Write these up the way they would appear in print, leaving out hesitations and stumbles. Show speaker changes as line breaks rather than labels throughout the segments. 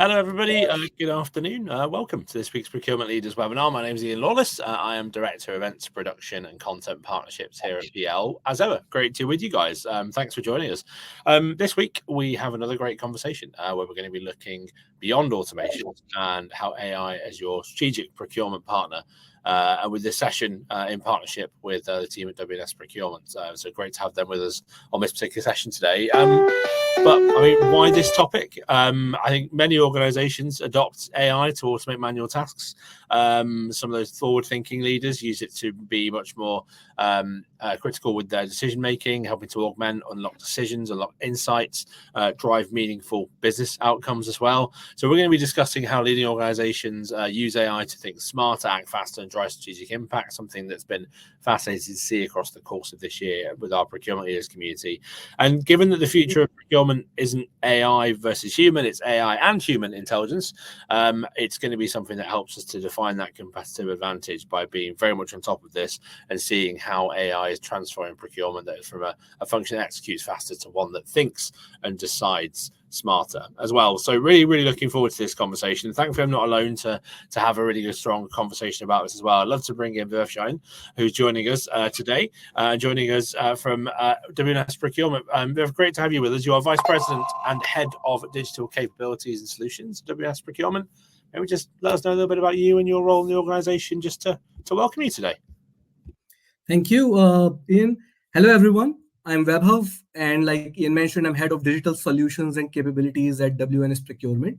Hello, everybody. Good afternoon. Welcome to this week's Procurement Leaders webinar. My name is Ian Lawless. I am Director of Events, Production and Content Partnerships here at PL. As ever, great to be with you guys. Thanks for joining us. This week, we have another great conversation where we're going to be looking beyond automation and how AI as your strategic procurement partner. And with this session in partnership with the team at WNS Procurement. So great to have them with us on this particular session today. But I mean, why this topic? I think many organizations adopt AI to automate manual tasks. Some of those forward-thinking leaders use it to be much more critical with their decision-making, helping to augment, unlock decisions, unlock insights, drive meaningful business outcomes as well. So we're going to be discussing how leading organizations use AI to think smarter, act faster, and drive strategic impact, something that's been fascinating to see across the course of this year with our procurement leaders community. And given that the future of procurement isn't AI versus human, it's AI and human intelligence, it's going to be something that helps us to define that competitive advantage by being very much on top of this and seeing how AI is transforming procurement, that from a function that executes faster to one that thinks and decides smarter as well. So really looking forward to this conversation. Thankfully, I'm not alone to have a really good, strong conversation about this as well. I'd love to bring in Viv, who's joining us today, joining us from WNS Procurement. Viv, great to have you with us. You are Vice President and Head of Digital Capabilities and Solutions at WNS Procurement. Maybe just let us know a little bit about you and your role in the organization, just to welcome you today.
Thank you, Ian. Hello, everyone. I'm Webhav, and like Ian mentioned, I'm Head of Digital Solutions and Capabilities at WNS Procurement.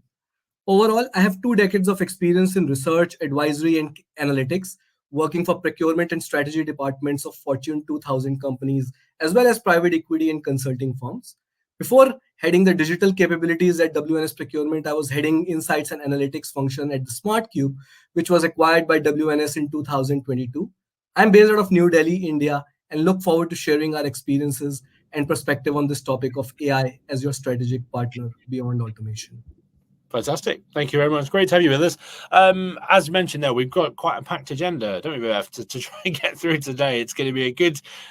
Overall, I have 2 decades of experience in research, advisory, and analytics, working for procurement and strategy departments of Fortune 2000 companies, as well as private equity and consulting firms. Before heading the digital capabilities at WNS Procurement, I was heading insights and analytics function at the Smart Cube, which was acquired by WNS in 2022. I'm based out of New Delhi, India, and look forward to sharing our experiences and perspective on this topic of AI as your strategic partner beyond automation.
Fantastic. Thank you very much. Great to have you with us. As mentioned there, we've got quite a packed agenda, don't we, Beth, to try and get through today. It's going to be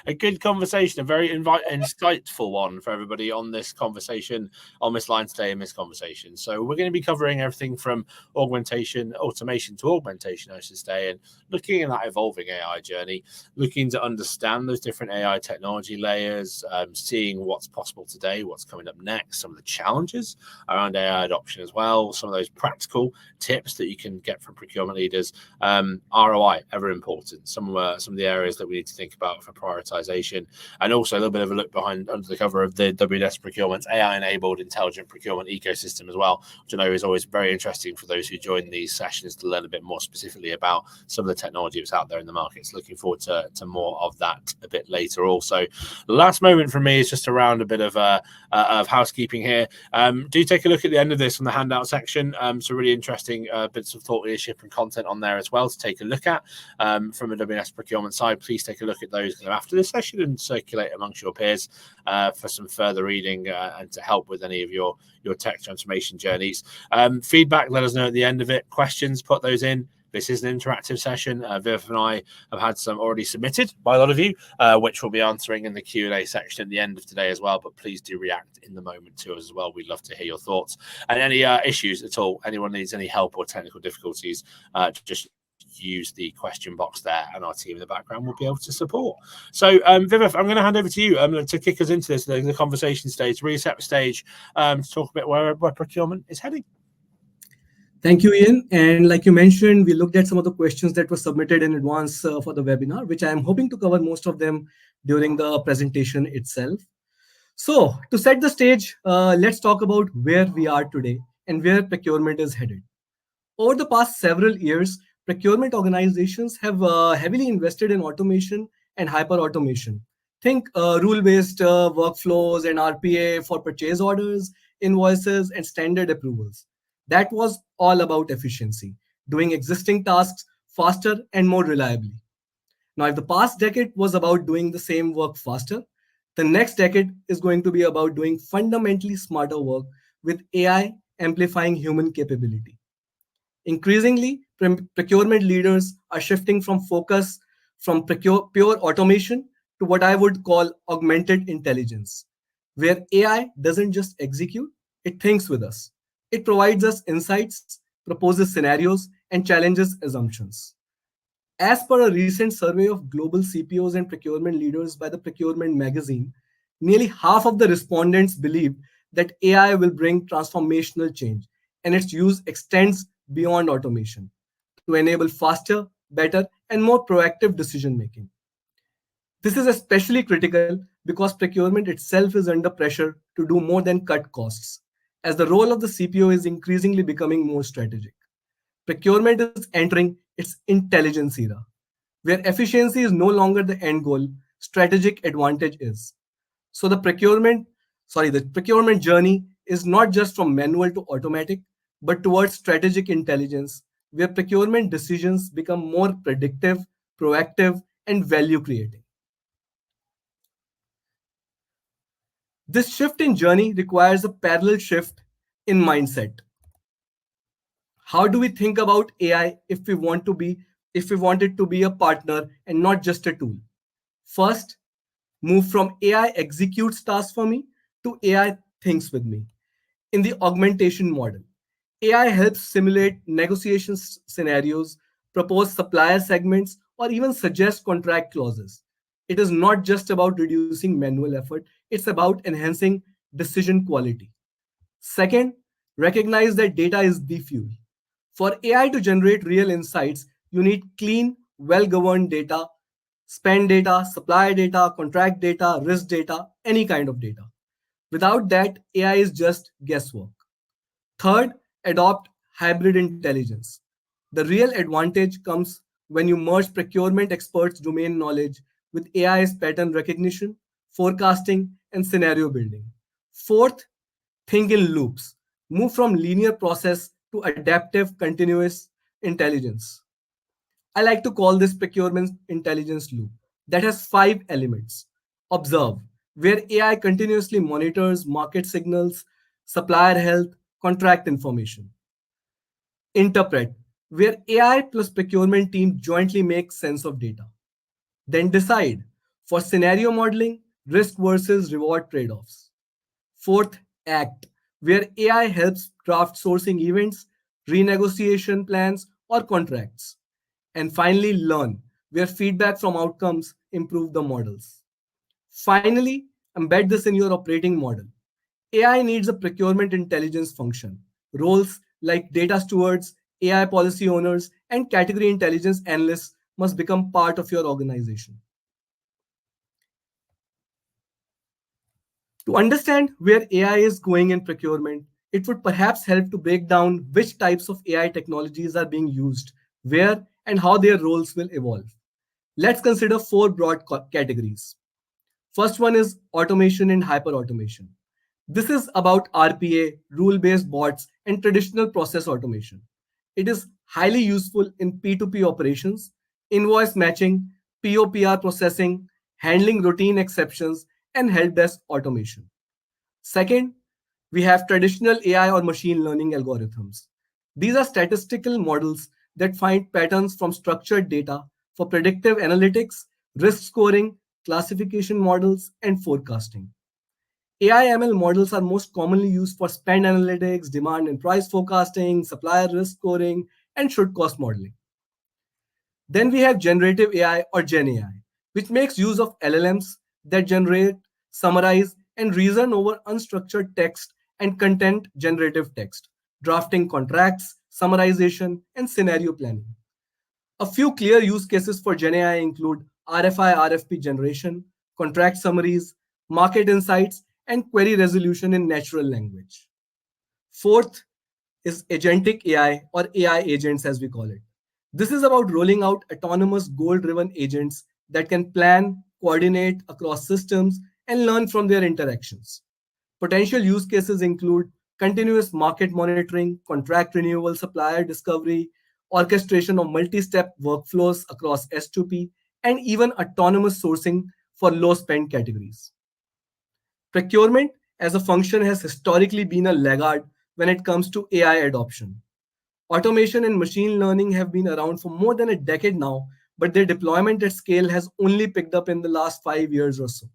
a good conversation, a very insightful one for everybody on this conversation, on this line today in this conversation. So we're going to be covering everything from automation to augmentation, I should say, and looking at that evolving AI journey, looking to understand those different AI technology layers, seeing what's possible today, what's coming up next, some of the challenges around AI adoption as well. Some of those practical tips that you can get from procurement leaders. ROI, ever important. Some of the areas that we need to think about for prioritization, and also a little bit of a look behind under the cover of the WNS Procurement's AI-enabled intelligent procurement ecosystem as well, which I know is always very interesting for those who join these sessions to learn a bit more specifically about some of the technology that's out there in the markets. Looking forward to more of that a bit later. Also, the last moment for me is just around a bit of housekeeping here. Do take a look at the end of this on the handout section. So really interesting bits of thought leadership and content on there as well to take a look at from a WNS Procurement side. Please take a look at those after this session and circulate amongst your peers for some further reading and to help with any of your tech transformation journeys. Feedback, let us know at the end of it. Questions, put those in. This is an interactive session. Viv and I have had some already submitted by a lot of you, which we'll be answering in the Q&A section at the end of today as well. But please do react in the moment to us as well. We'd love to hear your thoughts. And any issues at all, anyone needs any help or technical difficulties, just use the question box there and our team in the background will be able to support. So Viv, I'm going to hand over to you to kick us into this, the conversation stage, really set the stage to talk a bit where procurement is heading.
Thank you, Ian. And like you mentioned, we looked at some of the questions that were submitted in advance for the webinar, which I am hoping to cover most of them during the presentation itself. So to set the stage, let's talk about where we are today and where procurement is headed. Over the past several years, procurement organizations have heavily invested in automation and hyper-automation. Think rule-based workflows and RPA for purchase orders, invoices, and standard approvals. That was all about efficiency, doing existing tasks faster and more reliably. Now, if the past decade was about doing the same work faster, the next decade is going to be about doing fundamentally smarter work with AI amplifying human capability. Increasingly, procurement leaders are shifting from focus from pure automation to what I would call augmented intelligence, where AI doesn't just execute, it thinks with us. It provides us insights, proposes scenarios, and challenges assumptions. As per a recent survey of global CPOs and procurement leaders by the Procurement magazine, nearly half of the respondents believe that AI will bring transformational change, and its use extends beyond automation to enable faster, better, and more proactive decision making. This is especially critical because procurement itself is under pressure to do more than cut costs, as the role of the CPO is increasingly becoming more strategic. Procurement is entering its intelligence era, where efficiency is no longer the end goal, strategic advantage is. So the procurement journey is not just from manual to automatic, but towards strategic intelligence, where procurement decisions become more predictive, proactive, and value creating. This shift in journey requires a parallel shift in mindset. How do we think about AI if we want it to be a partner and not just a tool? First, move from AI executes tasks for me to AI thinks with me. In the augmentation model, AI helps simulate negotiation scenarios, propose supplier segments, or even suggest contract clauses. It is not just about reducing manual effort, it's about enhancing decision quality. Second, recognize that data is the fuel. For AI to generate real insights, you need clean, well governed data, spend data, supply data, contract data, risk data, any kind of data. Without that, AI is just guesswork. Third, adopt hybrid intelligence. The real advantage comes when you merge procurement experts' domain knowledge with AI's pattern recognition, forecasting, and scenario building. Fourth, think in loops. Move from linear process to adaptive continuous intelligence. I like to call this procurement intelligence loop that has five elements. Observe, where AI continuously monitors market signals, supplier health, contract information. Interpret, where AI plus procurement team jointly make sense of data. Then decide, for scenario modeling, risk versus reward trade offs. Fourth, act, where AI helps draft sourcing events, renegotiation plans, or contracts. And finally, learn, where feedback from outcomes improve the models. Finally, embed this in your operating model. AI needs a procurement intelligence function. Roles like data stewards, AI policy owners, and category intelligence analysts must become part of your organization. To understand where AI is going in procurement, it would perhaps help to break down which types of AI technologies are being used, where, and how their roles will evolve. Let's consider four broad categories. First one is automation and hyperautomation. This is about RPA, rule-based bots, and traditional process automation. It is highly useful in P2P operations, invoice matching, POPR processing, handling routine exceptions, and help desk automation. Second, we have traditional AI or machine learning algorithms. These are statistical models that find patterns from structured data for predictive analytics, risk scoring, classification models, and forecasting. AI ML models are most commonly used for spend analytics, demand and price forecasting, supplier risk scoring, and should cost modeling. Then we have generative AI or Gen AI, which makes use of LLMs that generate, summarize, and reason over unstructured text and content generative text, drafting contracts, summarization, and scenario planning. A few clear use cases for Gen AI include RFI RFP generation, contract summaries, market insights, and query resolution in natural language. Fourth is agentic AI or AI agents, as we call it. This is about rolling out autonomous goal driven agents that can plan, coordinate across systems, and learn from their interactions. Potential use cases include continuous market monitoring, contract renewal, supplier discovery, orchestration of multi step workflows across S2P, and even autonomous sourcing for low spend categories. Procurement as a function has historically been a laggard when it comes to AI adoption. Automation and machine learning have been around for more than a decade now, but their deployment at scale has only picked up in the last 5 years or so.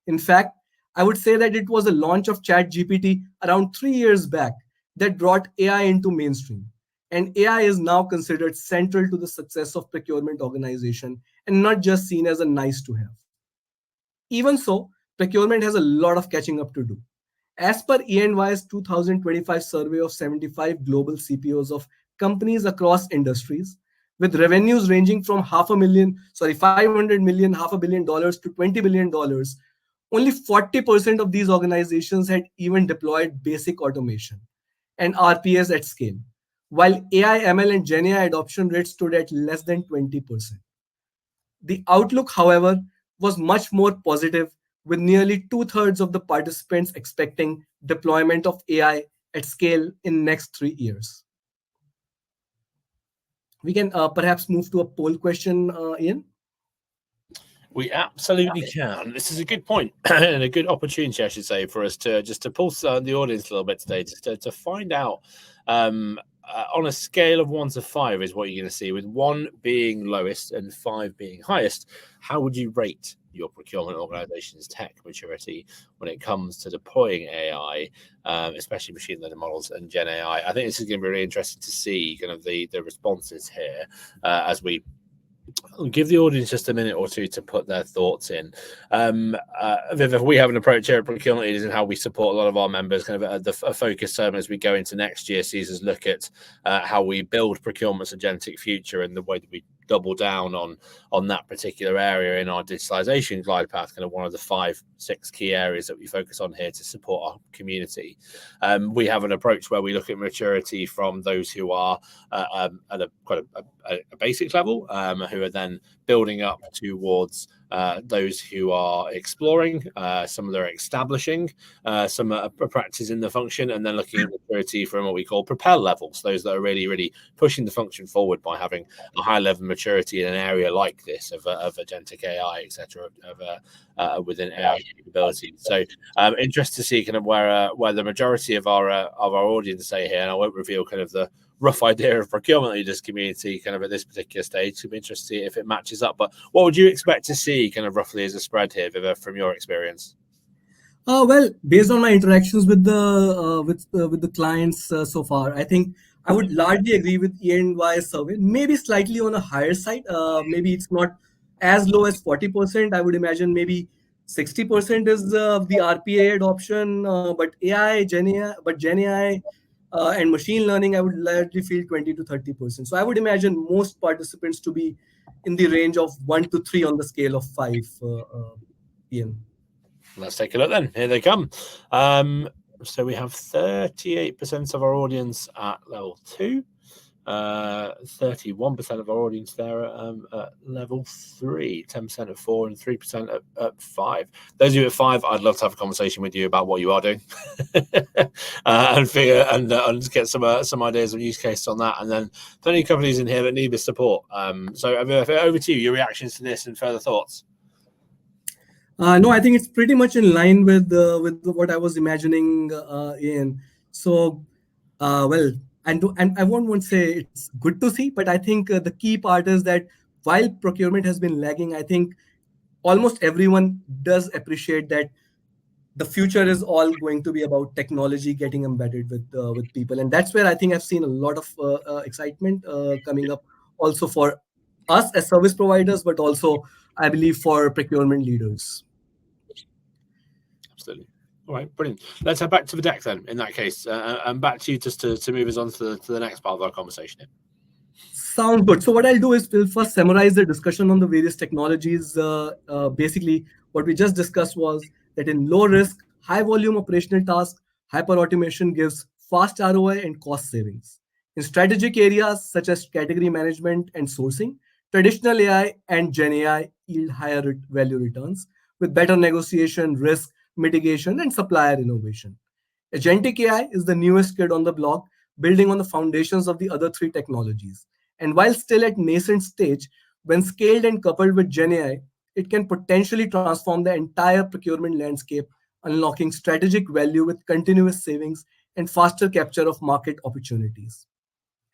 In fact, I would say that it was the launch of ChatGPT around 3 years back that brought AI into mainstream. And AI is now considered central to the success of procurement organization and not just seen as a nice to have. Even so, procurement has a lot of catching up to do. As per E&Y's 2025 survey of 75 global CPOs of companies across industries, with revenues ranging from $500 million dollars to $20 billion, only 40% of these organizations had even deployed basic automation and RPS at scale, while AI, ML, and GenAI adoption rates stood at less than 20%. The outlook, however, was much more positive, with nearly two-thirds of the participants expecting deployment of AI at scale in next 3 years. We can perhaps move to a poll question, Ian.
We absolutely can. This is a good point and a good opportunity, I should say, for us to just to pulse the audience a little bit today, just to find out on a scale of 1 to 5 is what you're going to see, with 1 being lowest and 5 being highest. How would you rate your procurement organization's tech maturity when it comes to deploying AI, especially machine learning models and Gen AI? I think this is going to be really interesting to see kind of the responses here as we give the audience just a minute or two to put their thoughts in. Viv, we have an approach here at Procurement Leaders in how we support a lot of our members. Kind of a focus as we go into next year sees us look at how we build procurement's agentic future and the way that we double down on that particular area in our digitalization glide path. Kind of one of the 5-6 key areas that we focus on here to support our community. We have an approach where we look at maturity from those who are at quite a basic level, who are then building up towards those who are exploring, some that are establishing, some are practicing the function, and then looking at maturity from what we call propel levels, those that are really pushing the function forward by having a high level of maturity in an area like this of agentic AI, etc., within AI capabilities. So interested to see kind of where the majority of our audience say here, and I won't reveal kind of the rough idea of Procurement Leaders community kind of at this particular stage. It'll be interesting to see if it matches up. But what would you expect to see kind of roughly as a spread here, Viva, from your experience?
Well, based on my interactions with the clients so far, I think I would largely agree with E&Y survey. Maybe slightly on a higher side. Maybe it's not as low as 40%. I would imagine maybe 60% is the RPA adoption. But Gen AI and machine learning, I would largely feel 20 to 30%. So I would imagine most participants to be in the range of 1 to 3 on the scale of 5. Ian.
Let's take a look then. Here they come. So we have 38% of our audience at level 2, 31% of our audience there at level 3, 10% at 4, and 3% at 5. Those of you at 5, I'd love to have a conversation with you about what you are doing and figure and get some ideas and use cases on that. And then plenty of companies in here that need the support. So over to you, your reactions to this and further thoughts.
No, I think it's pretty much in line with what I was imagining, Ian. So, well, and I won't want to say it's good to see, but I think the key part is that while procurement has been lagging, I think almost everyone does appreciate that the future is all going to be about technology getting embedded with people, and that's where I think I've seen a lot of excitement coming up, also for us as service providers, but also I believe for procurement leaders.
Absolutely. All right, brilliant. Let's head back to the deck then, in that case, and back to you just to move us on to the next part of our conversation here.
Sounds good. So what I'll do is we'll first summarize the discussion on the various technologies. Basically, what we just discussed was that in low risk, high volume operational tasks, hyper automation gives fast ROI and cost savings. In strategic areas such as category management and sourcing, traditional AI and Gen AI yield higher value returns with better negotiation, risk mitigation, and supplier innovation. Agentic AI is the newest kid on the block, building on the foundations of the other 3 technologies. And while still at nascent stage, when scaled and coupled with Gen AI, it can potentially transform the entire procurement landscape, unlocking strategic value with continuous savings and faster capture of market opportunities.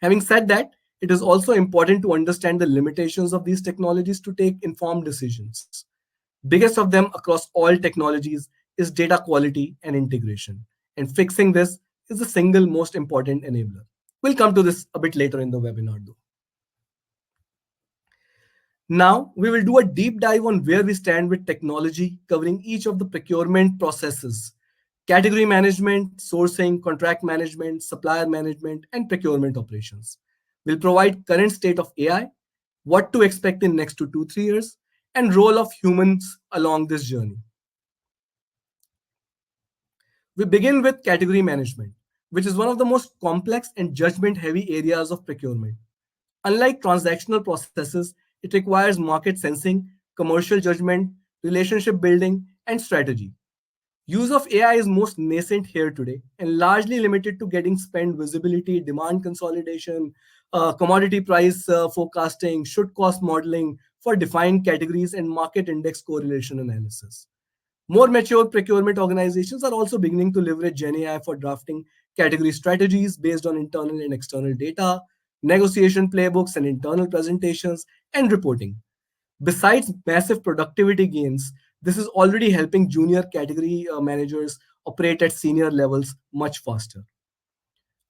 Having said that, it is also important to understand the limitations of these technologies to take informed decisions. Biggest of them across all technologies is data quality and integration. And fixing this is the single most important enabler. We'll come to this a bit later in the webinar though. Now, we will do a deep dive on where we stand with technology, covering each of the procurement processes: category management, sourcing, contract management, supplier management, and procurement operations. We'll provide current state of AI, what to expect in next to 2-3 years, and role of humans along this journey. We begin with category management, which is one of the most complex and judgment heavy areas of procurement. Unlike transactional processes, it requires market sensing, commercial judgment, relationship building, and strategy. Use of AI is most nascent here today and largely limited to getting spend visibility, demand consolidation, commodity price forecasting, should cost modeling for defined categories, and market index correlation analysis. More mature procurement organizations are also beginning to leverage GenAI for drafting category strategies based on internal and external data, negotiation playbooks and internal presentations, and reporting. Besides massive productivity gains, this is already helping junior category managers operate at senior levels much faster.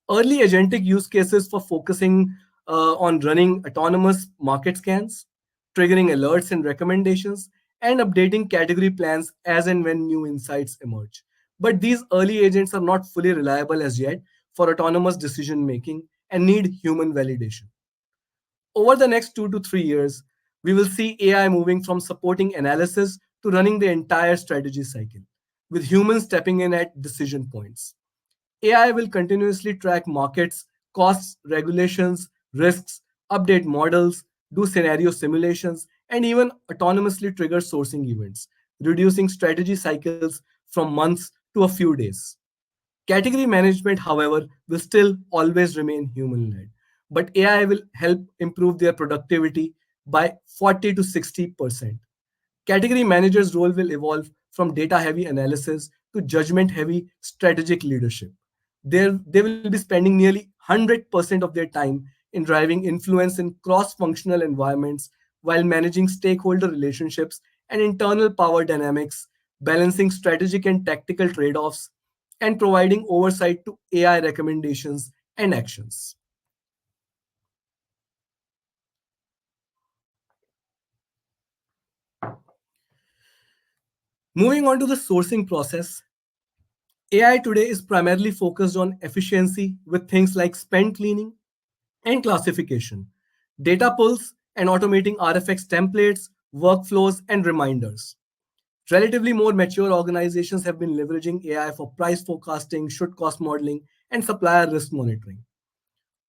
Early agentic use cases for focusing on running autonomous market scans, triggering alerts and recommendations, and updating category plans as and when new insights emerge. But these early agents are not fully reliable as yet for autonomous decision making and need human validation. Over the next 2 to 3 years, we will see AI moving from supporting analysis to running the entire strategy cycle, with humans stepping in at decision points. AI will continuously track markets, costs, regulations, risks, update models, do scenario simulations, and even autonomously trigger sourcing events, reducing strategy cycles from months to a few days. Category management, however, will still always remain human led, but AI will help improve their productivity by 40 to 60%. Category managers' role will evolve from data heavy analysis to judgment heavy strategic leadership. They will be spending nearly 100% of their time in driving influence in cross functional environments while managing stakeholder relationships and internal power dynamics, balancing strategic and tactical trade offs, and providing oversight to AI recommendations and actions. Moving on to the sourcing process, AI today is primarily focused on efficiency with things like spend cleaning and classification, data pulls, and automating RFX templates, workflows, and reminders. Relatively more mature organizations have been leveraging AI for price forecasting, should cost modeling, and supplier risk monitoring.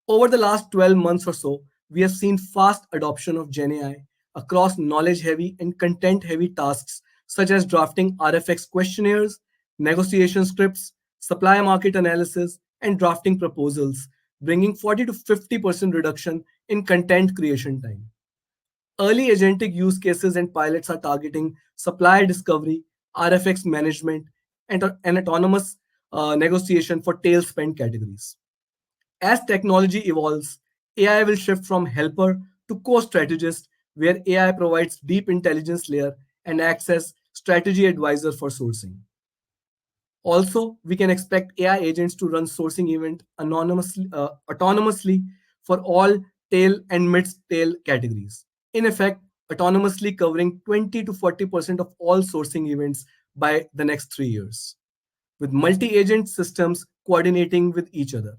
Over the last 12 months or so, we have seen fast adoption of GenAI across knowledge heavy and content heavy tasks such as drafting RFX questionnaires, negotiation scripts, supplier market analysis, and drafting proposals, bringing 40 to 50% reduction in content creation time. Early agentic use cases and pilots are targeting supplier discovery, RFX management, and autonomous negotiation for tail spend categories. As technology evolves, AI will shift from helper to co-strategist, where AI provides deep intelligence layer and acts as strategy advisor for sourcing. Also, we can expect AI agents to run sourcing event autonomously for all tail and mid-tail categories. In effect, autonomously covering 20 to 40% of all sourcing events by the next 3 years, with multi-agent systems coordinating with each other.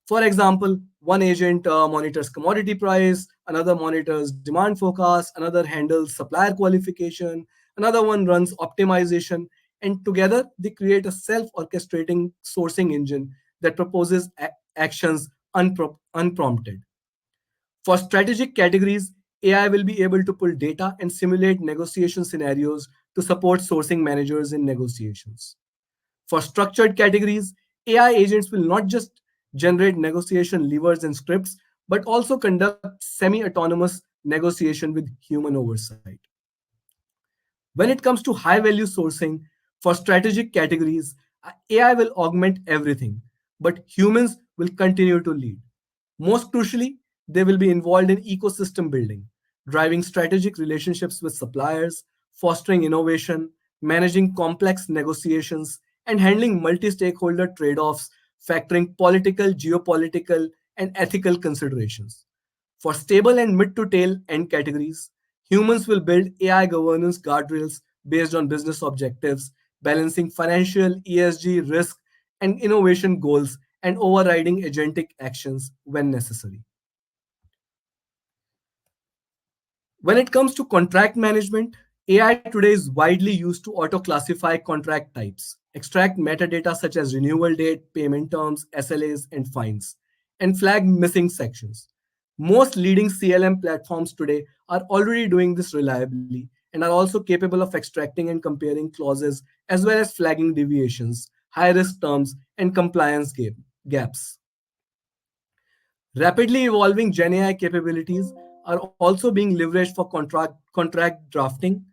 For example, one agent monitors commodity price, another monitors demand forecast, another handles supplier qualification, another one runs optimization, and together they create a self-orchestrating sourcing engine that proposes actions unprompted. For strategic categories, AI will be able to pull data and simulate negotiation scenarios to support sourcing managers in negotiations. For structured categories, AI agents will not just generate negotiation levers and scripts, but also conduct semi autonomous negotiation with human oversight. When it comes to high value sourcing for strategic categories, AI will augment everything, but humans will continue to lead. Most crucially, they will be involved in ecosystem building, driving strategic relationships with suppliers, fostering innovation, managing complex negotiations, and handling multi stakeholder trade offs factoring political, geopolitical, and ethical considerations. For stable and mid to tail end categories, humans will build AI governance guardrails based on business objectives, balancing financial, ESG, risk, and innovation goals, and overriding agentic actions when necessary. When it comes to contract management, AI today is widely used to auto classify contract types, extract metadata such as renewal date, payment terms, SLAs, and fines, and flag missing sections. Most leading CLM platforms today are already doing this reliably and are also capable of extracting and comparing clauses as well as flagging deviations, high risk terms, and compliance gaps. Rapidly evolving GenAI capabilities are also being leveraged for contract drafting,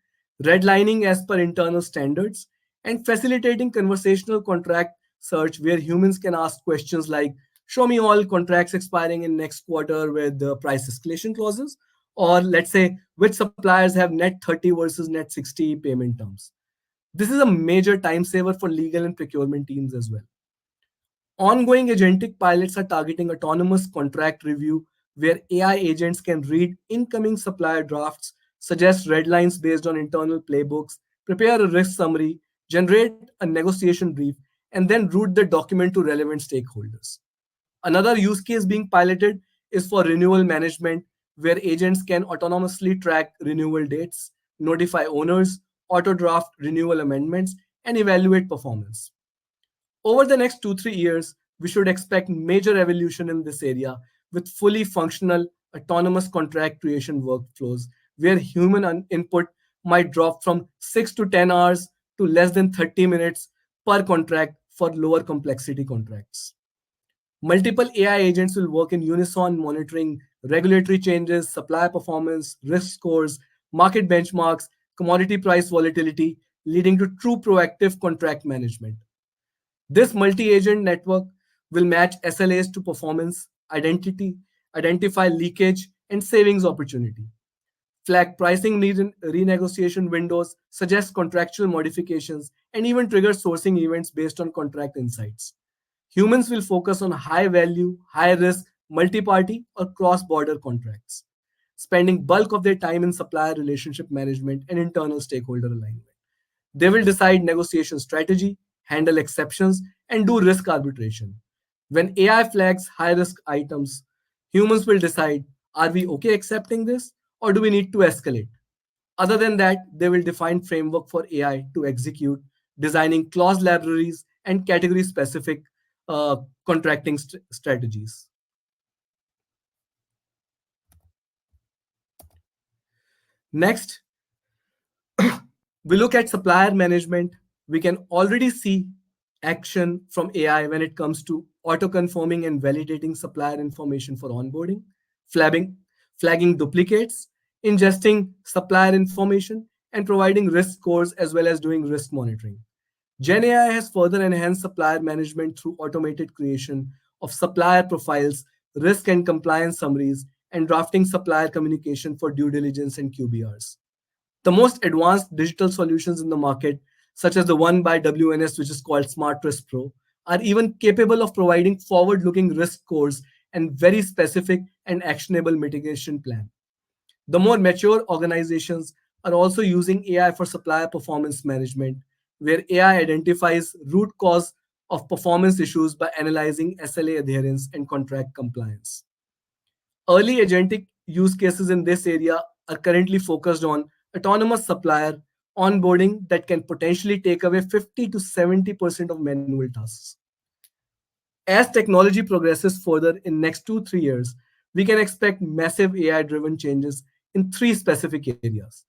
redlining as per internal standards, and facilitating conversational contract search where humans can ask questions like, show me all contracts expiring in next quarter with the price escalation clauses, or let's say, which suppliers have net 30 versus net 60 payment terms. This is a major time saver for legal and procurement teams as well. Ongoing agentic pilots are targeting autonomous contract review, where AI agents can read incoming supplier drafts, suggest red lines based on internal playbooks, prepare a risk summary, generate a negotiation brief, and then route the document to relevant stakeholders. Another use case being piloted is for renewal management, where agents can autonomously track renewal dates, notify owners, auto draft renewal amendments, and evaluate performance. Over the next 2-3 years, we should expect major evolution in this area with fully functional autonomous contract creation workflows where human input might drop from 6 to 10 hours to less than 30 minutes per contract for lower complexity contracts. Multiple AI agents will work in unison, monitoring regulatory changes, supply performance, risk scores, market benchmarks, commodity price volatility, leading to true proactive contract management. This multi-agent network will match SLAs to performance, identity, identify leakage and savings opportunity, flag pricing renegotiation windows, suggest contractual modifications, and even trigger sourcing events based on contract insights. Humans will focus on high value, high risk, multi party, or cross border contracts, spending bulk of their time in supplier relationship management and internal stakeholder alignment. They will decide negotiation strategy, handle exceptions, and do risk arbitration. When AI flags high risk items, humans will decide, are we okay accepting this or do we need to escalate? Other than that, they will define framework for AI to execute, designing clause libraries and category specific uh, contracting strategies. Next, we look at supplier management. We can already see action from AI when it comes to auto confirming and validating supplier information for onboarding, flagging, flagging duplicates, ingesting supplier information, and providing risk scores as well as doing risk monitoring. GenAI has further enhanced supplier management through automated creation of supplier profiles, risk and compliance summaries, and drafting supplier communication for due diligence and QBRs. The most advanced digital solutions in the market, such as the one by WNS, which is called Smart Risk Pro, are even capable of providing forward looking risk scores and very specific and actionable mitigation plan. The more mature organizations are also using AI for supplier performance management, where AI identifies root cause of performance issues by analyzing SLA adherence and contract compliance. Early agentic use cases in this area are currently focused on autonomous supplier onboarding that can potentially take away 50 to 70% of manual tasks. As technology progresses further in next 2-3 years, we can expect massive AI-driven changes in three specific areas.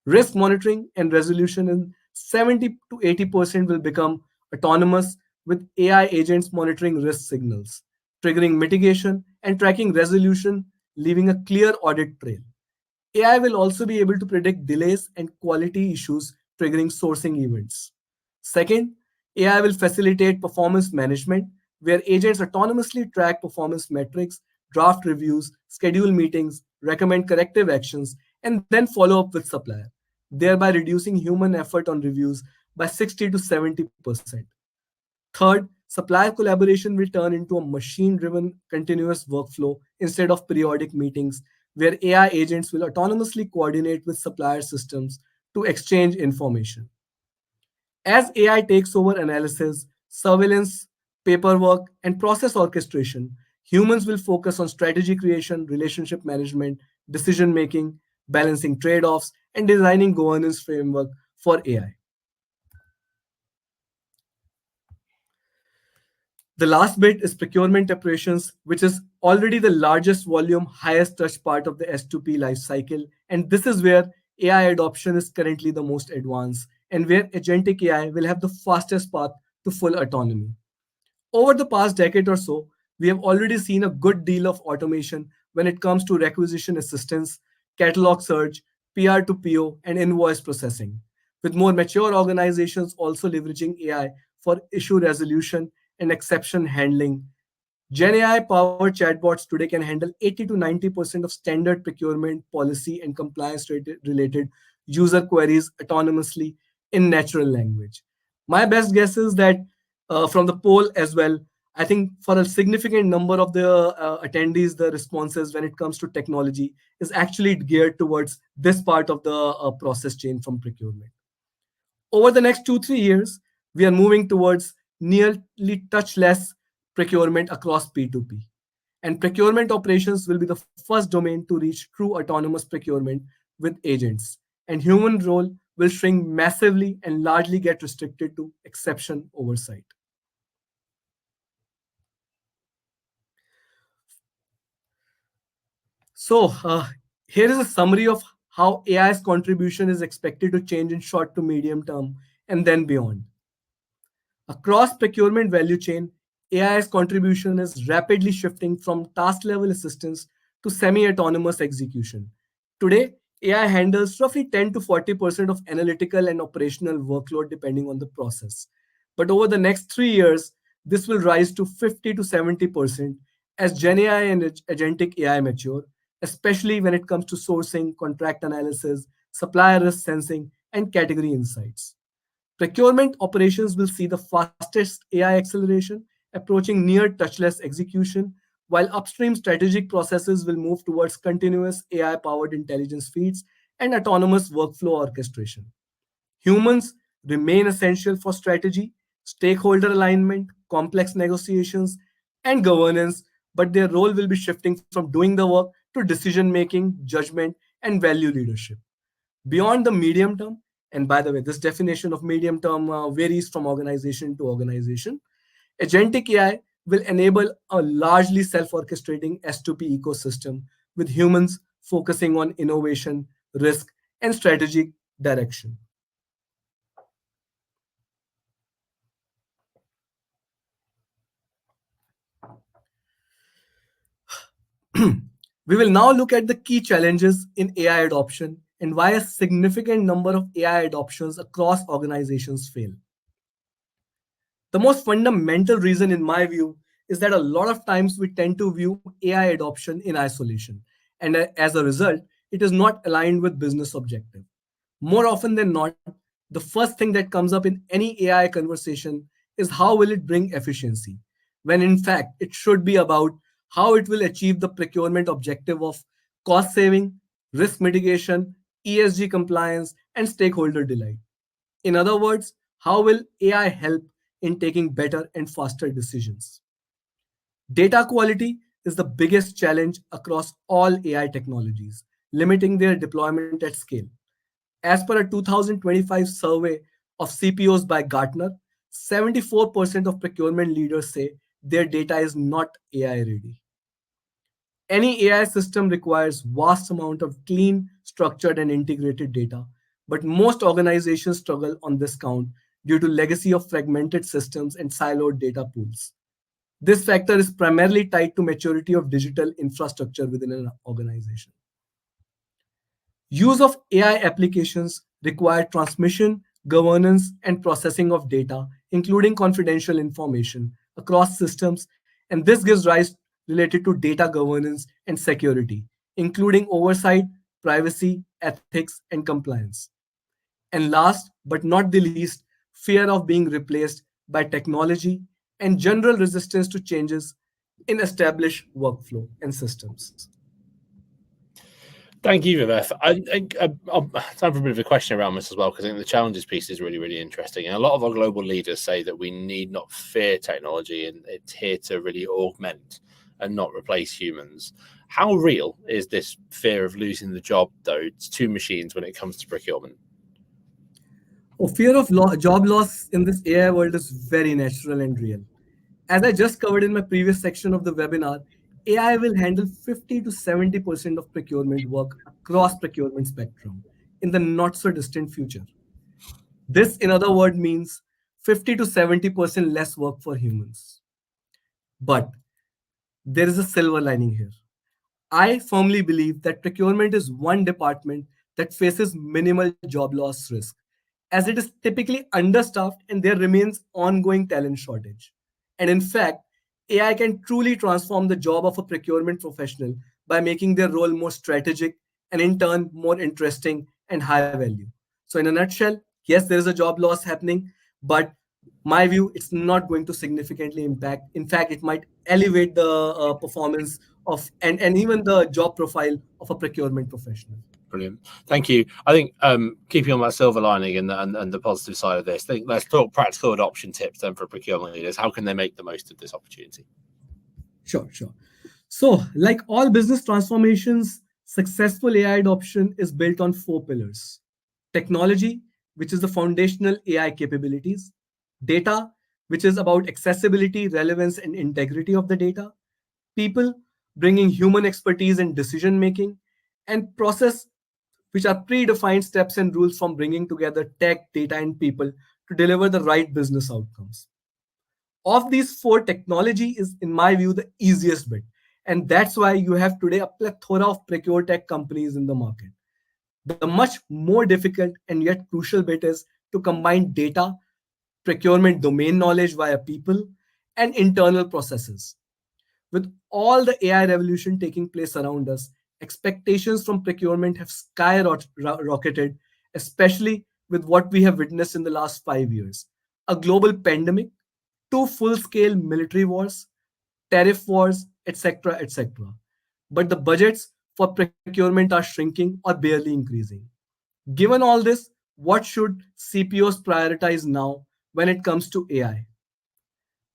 Risk monitoring and resolution in 70 to 80% will become autonomous with AI agents monitoring risk signals, triggering mitigation and tracking resolution, leaving a clear audit trail. AI will also be able to predict delays and quality issues, triggering sourcing events. Second, AI will facilitate performance management, where agents autonomously track performance metrics, draft reviews, schedule meetings, recommend corrective actions, and then follow up with supplier, thereby reducing human effort on reviews by 60 to 70%. Third, supplier collaboration will turn into a machine driven continuous workflow instead of periodic meetings where AI agents will autonomously coordinate with supplier systems to exchange information. As AI takes over analysis, surveillance, paperwork, and process orchestration, humans will focus on strategy creation, relationship management, decision making, balancing trade offs, and designing governance framework for AI. The last bit is procurement operations, which is already the largest volume, highest touch part of the S2P lifecycle. And this is where AI adoption is currently the most advanced and where agentic AI will have the fastest path to full autonomy. Over the past decade or so, we have already seen a good deal of automation when it comes to requisition assistance, catalog search, PR to PO, and invoice processing, with more mature organizations also leveraging AI for issue resolution and exception handling. Gen AI powered chatbots today can handle 80 to 90% of standard procurement, policy, and compliance related user queries autonomously in natural language. My best guess is that from the poll as well, I think for a significant number of the attendees, the responses when it comes to technology is actually geared towards this part of the process chain from procurement. Over the next 2, 3 years, we are moving towards nearly touchless procurement across P2P. And procurement operations will be the first domain to reach true autonomous procurement with agents. And human role will shrink massively and largely get restricted to exception oversight. So, here is a summary of how AI's contribution is expected to change in short to medium term and then beyond. Across procurement value chain, AI's contribution is rapidly shifting from task level assistance to semi-autonomous execution. Today, AI handles roughly 10 to 40% of analytical and operational workload depending on the process. But over the next 3 years, this will rise to 50 to 70% as Gen AI and agentic AI mature, especially when it comes to sourcing, contract analysis, supplier risk sensing, and category insights. Procurement operations will see the fastest AI acceleration, approaching near touchless execution, while upstream strategic processes will move towards continuous AI powered intelligence feeds and autonomous workflow orchestration. Humans remain essential for strategy, stakeholder alignment, complex negotiations, and governance, but their role will be shifting from doing the work to decision making, judgment, and value leadership. Beyond the medium term, and by the way, this definition of medium term varies from organization to organization, agentic AI will enable a largely self orchestrating S2P ecosystem with humans focusing on innovation, risk, and strategic direction. We will now look at the key challenges in AI adoption and why a significant number of AI adoptions across organizations fail. The most fundamental reason, in my view, is that a lot of times we tend to view AI adoption in isolation. And as a result, it is not aligned with business objective. More often than not, the first thing that comes up in any AI conversation is how will it bring efficiency, when in fact it should be about how it will achieve the procurement objective of cost saving, risk mitigation, ESG compliance, and stakeholder delight. In other words, how will AI help in taking better and faster decisions? Data quality is the biggest challenge across all AI technologies, limiting their deployment at scale. As per a 2025 survey of CPOs by Gartner, 74% of procurement leaders say their data is not AI ready. Any AI system requires vast amount of clean, structured, and integrated data, but most organizations struggle on this count due to legacy of fragmented systems and siloed data pools. This factor is primarily tied to maturity of digital infrastructure within an organization. Use of AI applications require transmission, governance, and processing of data, including confidential information, across systems, and this gives rise related to data governance and security, including oversight, privacy, ethics, and compliance. And last but not the least, fear of being replaced by technology and general resistance to changes in established workflow and systems.
Thank you, Vivek. I'll have a bit of a question around this as well, because I think the challenges piece is really, really interesting. And a lot of our global leaders say that we need not fear technology, and it's here to really augment and not replace humans. How real is this fear of losing the job, though, to machines when it comes to procurement?
Fear of job loss in this AI world is very natural and real. As I just covered in my previous section of the webinar, AI will handle 50 to 70% of procurement work across procurement spectrum in the not so distant future. This, in other words, means 50 to 70% less work for humans. But there is a silver lining here. I firmly believe that procurement is one department that faces minimal job loss risk, as it is typically understaffed and there remains ongoing talent shortage. And in fact, AI can truly transform the job of a procurement professional by making their role more strategic and in turn more interesting and high value. So, in a nutshell, yes, there is a job loss happening, but my view, it's not going to significantly impact. In fact, it might elevate the performance of and even the job profile of a procurement professional.
Brilliant. Thank you. I think keeping on that silver lining and the positive side of this, let's talk practical adoption tips then for procurement leaders. How can they make the most of this opportunity?
Sure, sure. So, like all business transformations, successful AI adoption is built on four pillars: technology, which is the foundational AI capabilities; data, which is about accessibility, relevance, and integrity of the data; people, bringing human expertise and decision making; and process, which are predefined steps and rules from bringing together tech, data, and people to deliver the right business outcomes. Of these four, technology is, in my view, the easiest bit. And that's why you have today a plethora of procure tech companies in the market. The much more difficult and yet crucial bit is to combine data, procurement domain knowledge via people, and internal processes. With all the AI revolution taking place around us, expectations from procurement have skyrocketed, especially with what we have witnessed in the last 5 years: a global pandemic, two full scale military wars, tariff wars, etc. etc. But the budgets for procurement are shrinking or barely increasing. Given all this, what should CPOs prioritize now when it comes to AI?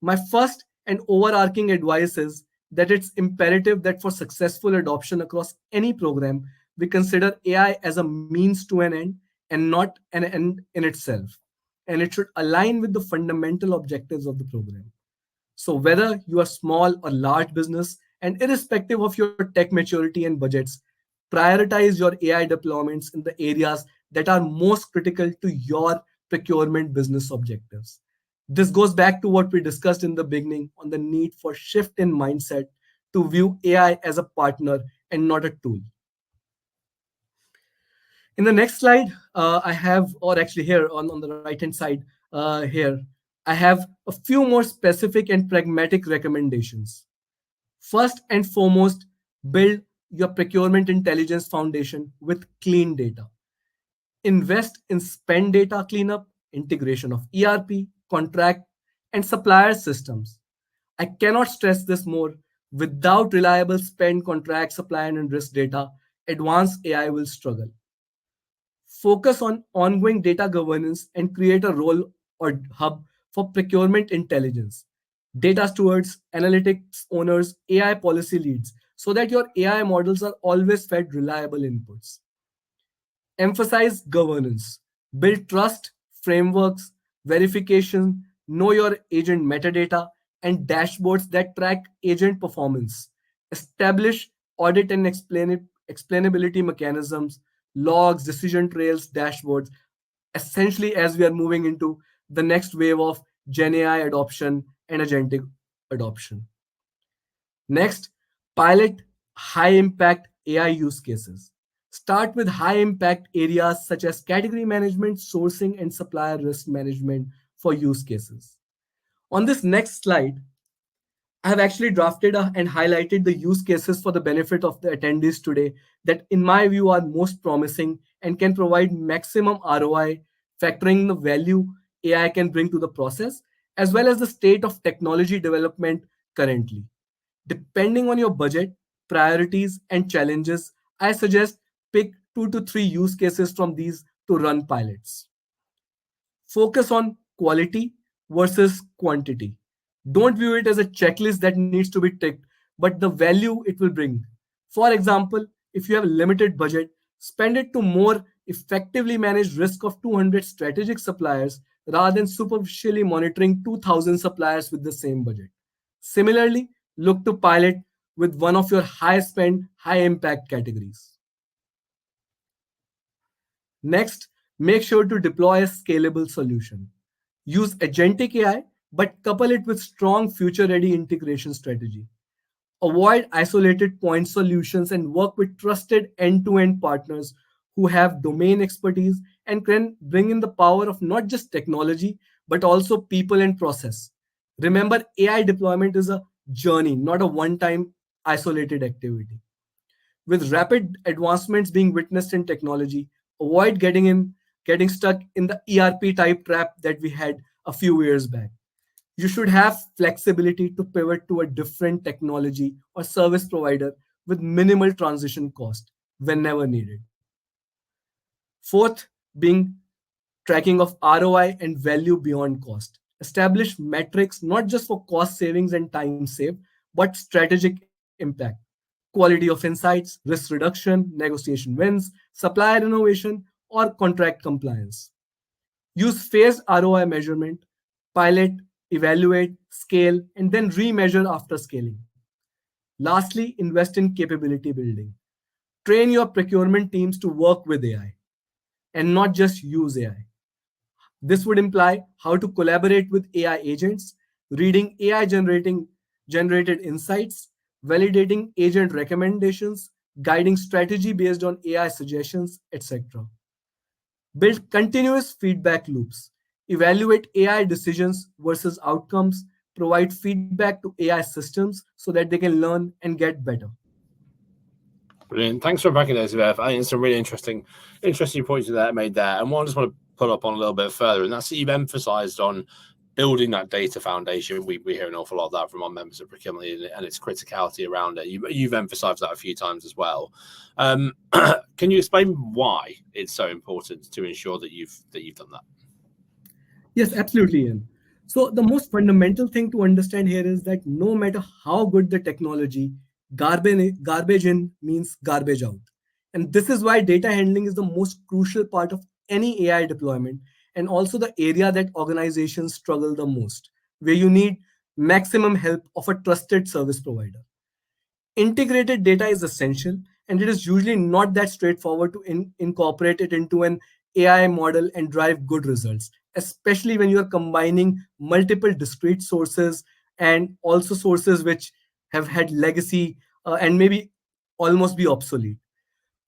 My first and overarching advice is that it's imperative that for successful adoption across any program, we consider AI as a means to an end and not an end in itself. And it should align with the fundamental objectives of the program. So, whether you are small or large business, and irrespective of your tech maturity and budgets, prioritize your AI deployments in the areas that are most critical to your procurement business objectives. This goes back to what we discussed in the beginning on the need for shift in mindset to view AI as a partner and not a tool. In the next slide, I have, or actually here on the right hand side, here, I have a few more specific and pragmatic recommendations. First and foremost, build your procurement intelligence foundation with clean data. Invest in spend data cleanup, integration of ERP, contract, and supplier systems. I cannot stress this more. Without reliable spend, contract, supply, and risk data, advanced AI will struggle. Focus on ongoing data governance and create a role or hub for procurement intelligence, data stewards, analytics owners, AI policy leads, so that your AI models are always fed reliable inputs. Emphasize governance, build trust, frameworks, verification, know your agent metadata, and dashboards that track agent performance. Establish audit and explainability mechanisms, logs, decision trails, dashboards, essentially as we are moving into the next wave of Gen AI adoption and agentic adoption. Next, pilot high impact AI use cases. Start with high impact areas such as category management, sourcing, and supplier risk management for use cases. On this next slide, I have actually drafted and highlighted the use cases for the benefit of the attendees today that, in my view, are most promising and can provide maximum ROI, factoring the value AI can bring to the process, as well as the state of technology development currently. Depending on your budget, priorities, and challenges, I suggest pick 2 to 3 use cases from these to run pilots. Focus on quality versus quantity. Don't view it as a checklist that needs to be ticked, but the value it will bring. For example, if you have a limited budget, spend it to more effectively manage risk of 200 strategic suppliers rather than superficially monitoring 2000 suppliers with the same budget. Similarly, look to pilot with one of your high spend, high impact categories. Next, make sure to deploy a scalable solution. Use agentic AI, but couple it with strong future ready integration strategy. Avoid isolated point solutions and work with trusted end to end partners who have domain expertise and can bring in the power of not just technology, but also people and process. Remember, AI deployment is a journey, not a one time isolated activity. With rapid advancements being witnessed in technology, avoid getting stuck in the ERP type trap that we had a few years back. You should have flexibility to pivot to a different technology or service provider with minimal transition cost whenever needed. Fourth, being tracking of ROI and value beyond cost. Establish metrics not just for cost savings and time saved, but strategic impact. Quality of insights, risk reduction, negotiation wins, supplier innovation, or contract compliance. Use phased ROI measurement, pilot, evaluate, scale, and then remeasure after scaling. Lastly, invest in capability building. Train your procurement teams to work with AI and not just use AI. This would imply how to collaborate with AI agents, reading AI generated insights, validating agent recommendations, guiding strategy based on AI suggestions, etc. Build continuous feedback loops. Evaluate AI decisions versus outcomes. Provide feedback to AI systems so that they can learn and get better.
Brilliant. Thanks for unpacking those, Beth. I think it's some really interesting points that made there. And one I just want to pull up on a little bit further, and that's that you've emphasized on building that data foundation. We hear an awful lot of that from our members of procurement and its criticality around it. You've emphasized that a few times as well. Can you explain why it's so important to ensure that you've done that?
Yes, absolutely, Ian. So the most fundamental thing to understand here is that no matter how good the technology, garbage in means garbage out. And this is why data handling is the most crucial part of any AI deployment, and also the area that organizations struggle the most, where you need maximum help of a trusted service provider. Integrated data is essential, and it is usually not that straightforward to incorporate it into an AI model and drive good results, especially when you are combining multiple discrete sources and also sources which have had legacy and maybe almost be obsolete.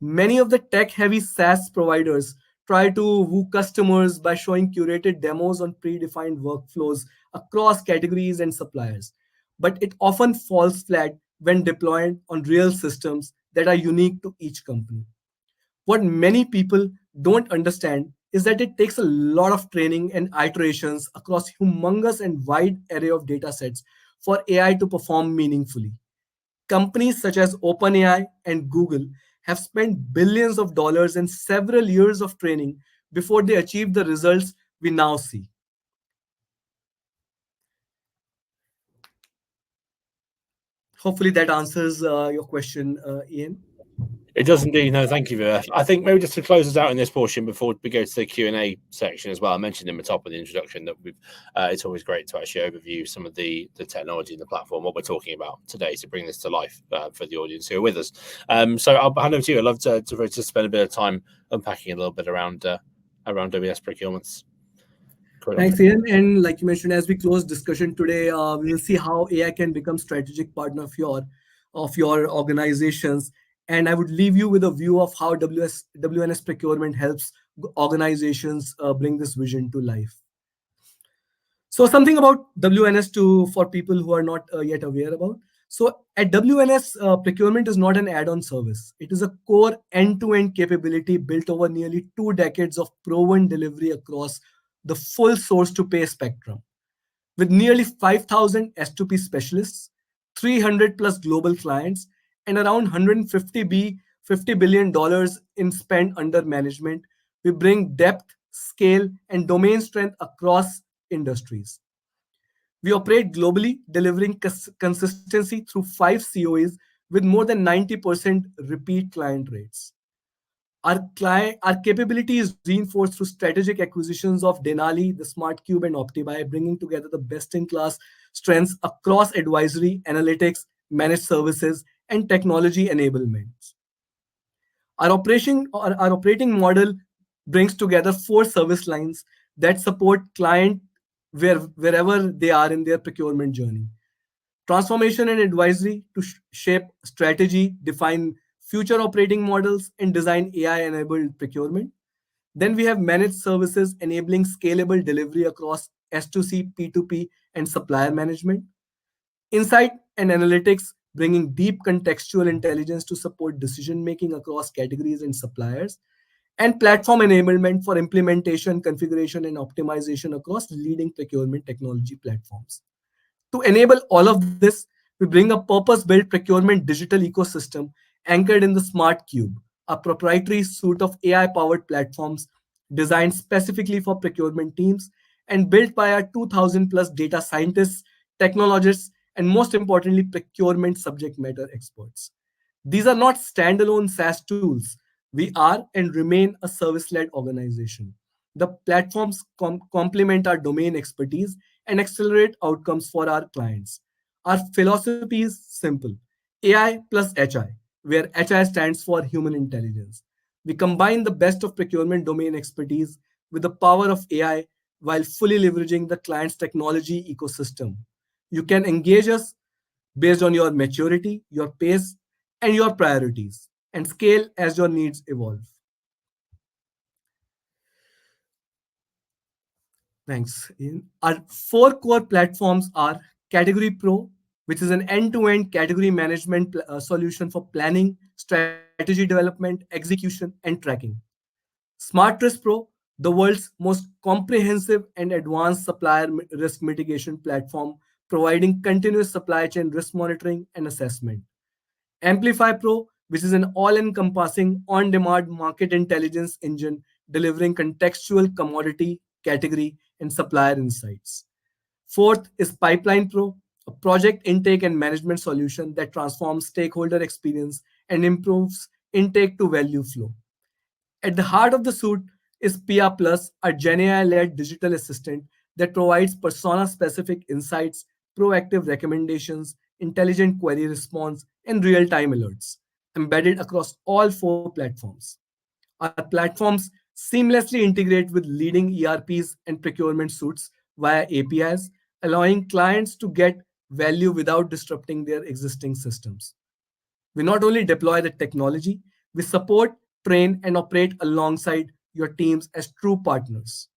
Many of the tech heavy SaaS providers try to woo customers by showing curated demos on predefined workflows across categories and suppliers. But it often falls flat when deployed on real systems that are unique to each company. What many people don't understand is that it takes a lot of training and iterations across humongous and wide array of data sets for AI to perform meaningfully. Companies such as OpenAI and Google have spent billions of dollars and several years of training before they achieve the results we now see. Hopefully that answers your question, Ian.
It does indeed. No, thank you, Vivek. I think maybe just to close us out in this portion before we go to the Q&A section as well. I mentioned in the top of the introduction that it's always great to actually overview some of the technology and the platform, what we're talking about today, to bring this to life for the audience who are with us. So I'll hand over to you. I'd love to spend a bit of time unpacking a little bit around WNS Procurement's.
Thanks, Ian. And like you mentioned, as we close discussion today, we will see how AI can become strategic partner of your organizations. And I would leave you with a view of how WNS Procurement helps organizations bring this vision to life. So something about WNS for people who are not yet aware about. So at WNS, procurement is not an add-on service. It is a core end-to-end capability built over nearly 2 decades of proven delivery across the full source to pay spectrum. With nearly 5,000 S2P specialists, 300 plus global clients, and around 50 billion dollars in spend under management, we bring depth, scale, and domain strength across industries. We operate globally, delivering consistency through 5 COEs with more than 90% repeat client rates. Our capability is reinforced through strategic acquisitions of Denali, the Smart Cube, and Optibuy, bringing together the best-in-class strengths across advisory, analytics, managed services, and technology enablement. Our operating model brings together 4 service lines that support client wherever they are in their procurement journey. Transformation and advisory to shape strategy, define future operating models, and design AI-enabled procurement. Then we have managed services enabling scalable delivery across S2C, P2P, and supplier management. Insight and analytics, bringing deep contextual intelligence to support decision making across categories and suppliers. And platform enablement for implementation, configuration, and optimization across leading procurement technology platforms. To enable all of this, we bring a purpose built procurement digital ecosystem anchored in the Smart Cube, a proprietary suite of AI powered platforms designed specifically for procurement teams and built by our 2,000 plus data scientists, technologists, and most importantly, procurement subject matter experts. These are not standalone SaaS tools. We are and remain a service led organization. The platforms complement our domain expertise and accelerate outcomes for our clients. Our philosophy is simple: AI plus HI, where HI stands for human intelligence. We combine the best of procurement domain expertise with the power of AI while fully leveraging the client's technology ecosystem. You can engage us based on your maturity, your pace, and your priorities, and scale as your needs evolve. Thanks, Ian. Our 4 core platforms are Category Pro, which is an end-to-end category management solution for planning, strategy development, execution, and tracking. Smart Risk Pro, the world's most comprehensive and advanced supplier risk mitigation platform, providing continuous supply chain risk monitoring and assessment. Amplify Pro, which is an all encompassing on demand market intelligence engine delivering contextual commodity, category, and supplier insights. Fourth is Pipeline Pro, a project intake and management solution that transforms stakeholder experience and improves intake to value flow. At the heart of the suite is PIA Plus, a GenAI led digital assistant that provides persona specific insights, proactive recommendations, intelligent query response, and real time alerts, embedded across all 4 platforms. Our platforms seamlessly integrate with leading ERPs and procurement suites via APIs, allowing clients to get value without disrupting their existing systems. We not only deploy the technology, we support, train, and operate alongside your teams as true partners.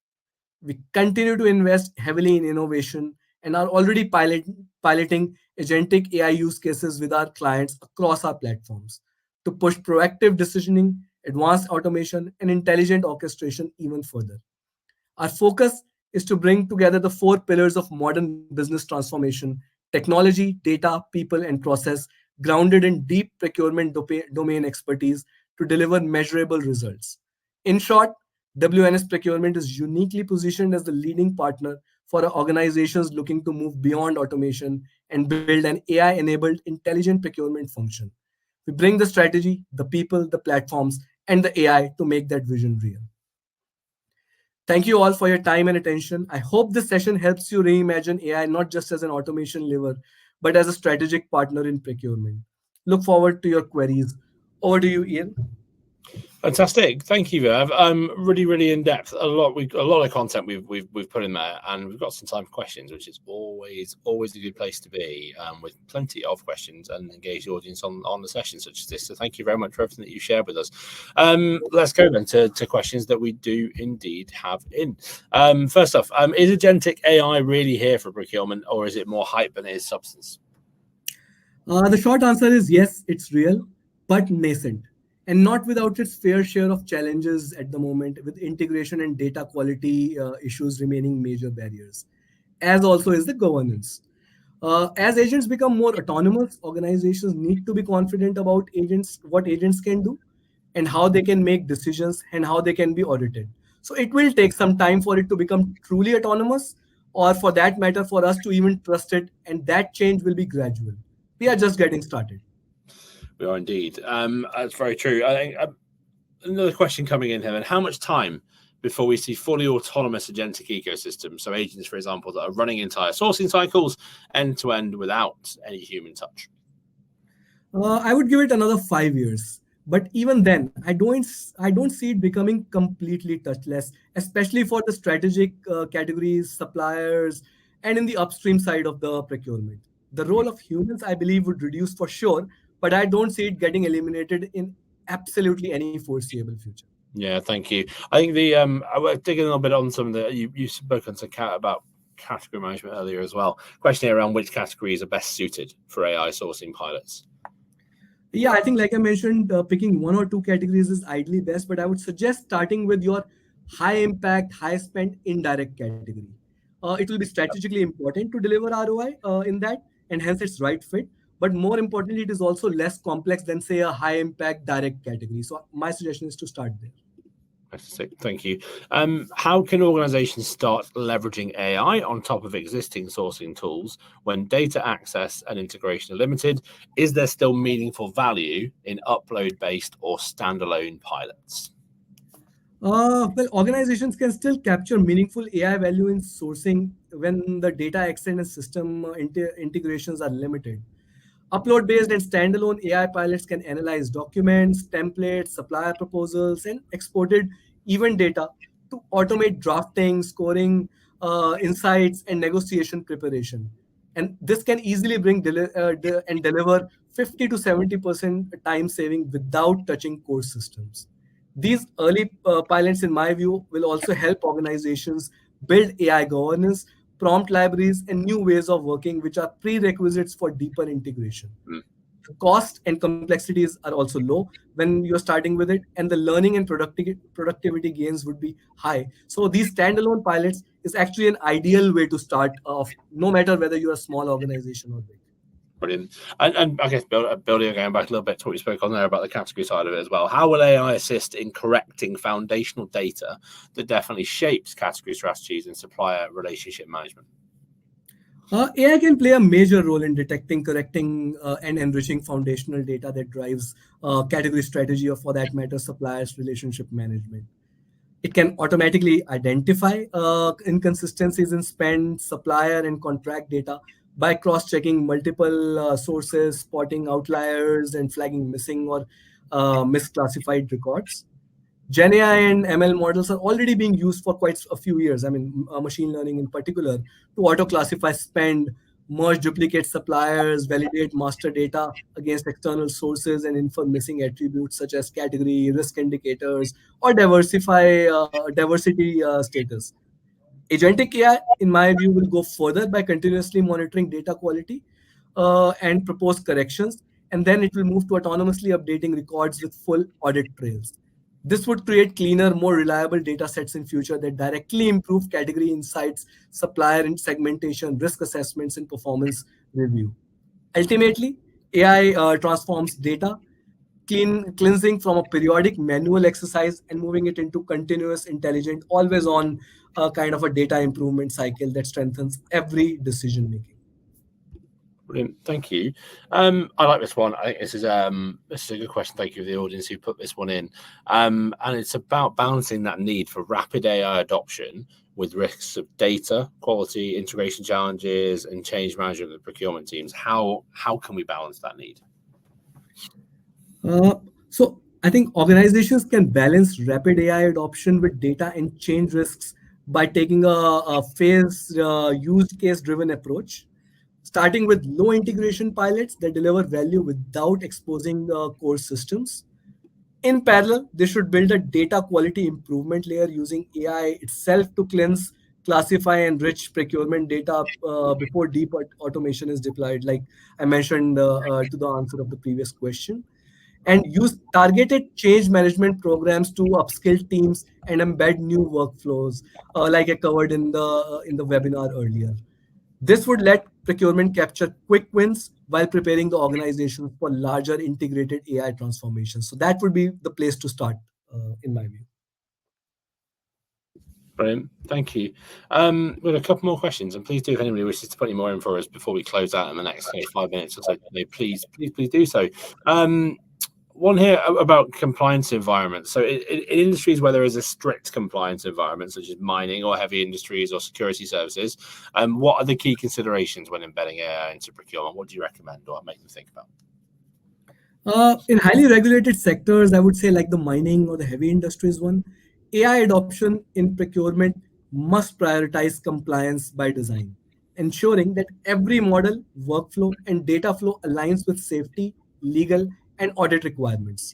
We continue to invest heavily in innovation and are already piloting agentic AI use cases with our clients across our platforms to push proactive decisioning, advanced automation, and intelligent orchestration even further. Our focus is to bring together the 4 pillars of modern business transformation: technology, data, people, and process, grounded in deep procurement domain expertise to deliver measurable results. In short, WNS Procurement is uniquely positioned as the leading partner for organizations looking to move beyond automation and build an AI enabled intelligent procurement function. We bring the strategy, the people, the platforms, and the AI to make that vision real. Thank you all for your time and attention. I hope this session helps you reimagine AI not just as an automation lever, but as a strategic partner in procurement. Look forward to your queries. Over to you, Ian.
Fantastic, thank you, Verv. Really, really in depth. A lot of content we've put in there, and we've got some time for questions, which is always a good place to be, with plenty of questions and engaged audience on the session such as this. So thank you very much for everything that you shared with us. Let's go then to questions that we do indeed have in. First off, is agentic AI really here for procurement, or is it more hype than it is substance?
The short answer is yes, it's real, but nascent, and not without its fair share of challenges at the moment, with integration and data quality issues remaining major barriers. as also is the governance. As agents become more autonomous, organizations need to be confident about agents, what agents can do, and how they can make decisions and how they can be audited. So it will take some time for it to become truly autonomous, or for that matter, for us to even trust it. And that change will be gradual. We are just getting started.
We are indeed. That's very true. I think another question coming in here, then, how much time before we see fully autonomous agentic ecosystems? So agents, for example, that are running entire sourcing cycles end to end without any human touch.
I would give it another 5 years. But even then, I don't see it becoming completely touchless, especially for the strategic categories, suppliers, and in the upstream side of the procurement. The role of humans, I believe, would reduce for sure, but I don't see it getting eliminated in absolutely any foreseeable future.
Yeah, thank you. I think I was digging a little bit on some of the you spoken to Kat about category management earlier as well. Question around which categories are best suited for AI sourcing pilots.
Yeah, I think, like I mentioned, picking one or two categories is ideally best, but I would suggest starting with your high impact, high spend indirect category. It will be strategically important to deliver ROI in that, and hence it's right fit. But more importantly, it is also less complex than, say, a high impact direct category. So my suggestion is to start there.
Thank you. How can organizations start leveraging AI on top of existing sourcing tools when data access and integration are limited? Is there still meaningful value in upload-based or standalone pilots?
Well, organizations can still capture meaningful AI value in sourcing when the data access and system integrations are limited. Upload based and standalone AI pilots can analyze documents, templates, supplier proposals, and exported event data to automate drafting, scoring, insights, and negotiation preparation. And this can easily and deliver 50 to 70% time saving without touching core systems. These early pilots, in my view, will also help organizations build AI governance, prompt libraries, and new ways of working, which are prerequisites for deeper integration. The cost and complexities are also low when you're starting with it, and the learning and productivity gains would be high. So these standalone pilots is actually an ideal way to start off, no matter whether you're a small organization or big.
Brilliant. And I guess building going back a little bit to what you spoke on there about the category side of it as well. How will AI assist in correcting foundational data that definitely shapes category strategies and supplier relationship management?
AI can play a major role in detecting, correcting, and enriching foundational data that drives category strategy, or for that matter, suppliers' relationship management. It can automatically identify inconsistencies in spend, supplier, and contract data by cross-checking multiple sources, spotting outliers, and flagging missing or misclassified records. Gen AI and ML models are already being used for quite a few years. I mean, machine learning in particular, to auto classify spend, merge duplicate suppliers, validate master data against external sources, and infer missing attributes such as category, risk indicators, or diversity status. Agentic AI, in my view, will go further by continuously monitoring data quality and propose corrections, and then it will move to autonomously updating records with full audit trails. This would create cleaner, more reliable data sets in future that directly improve category insights, supplier and segmentation, risk assessments, and performance review. Ultimately, AI transforms data, cleansing from a periodic manual exercise and moving it into continuous, intelligent, always on kind of a data improvement cycle that strengthens every decision making.
Brilliant, thank you. I like this one. I think this is a good question. Thank you to the audience who put this one in. And it's about balancing that need for rapid AI adoption with risks of data quality, integration challenges, and change management of the procurement teams. How can we balance that need?
So I think organizations can balance rapid AI adoption with data and change risks by taking a phased use case driven approach, starting with low integration pilots that deliver value without exposing core systems. In parallel, they should build a data quality improvement layer using AI itself to cleanse, classify, and enrich procurement data before deep automation is deployed, like I mentioned to the answer of the previous question, and use targeted change management programs to upskill teams and embed new workflows, like I covered in the webinar earlier. This would let procurement capture quick wins while preparing the organization for larger integrated AI transformations. So that would be the place to start, in my view.
Brilliant. Thank you. We've got a couple more questions, and please do, if anybody wishes to put any more in for us before we close out in the next 5 minutes or so, please do so. One here about compliance environments. So in industries where there is a strict compliance environment, such as mining or heavy industries or security services, what are the key considerations when embedding AI into procurement? What do you recommend or make them think about?
In highly regulated sectors, I would say like the mining or the heavy industries one, AI adoption in procurement must prioritize compliance by design, ensuring that every model, workflow, and data flow aligns with safety, legal, and audit requirements.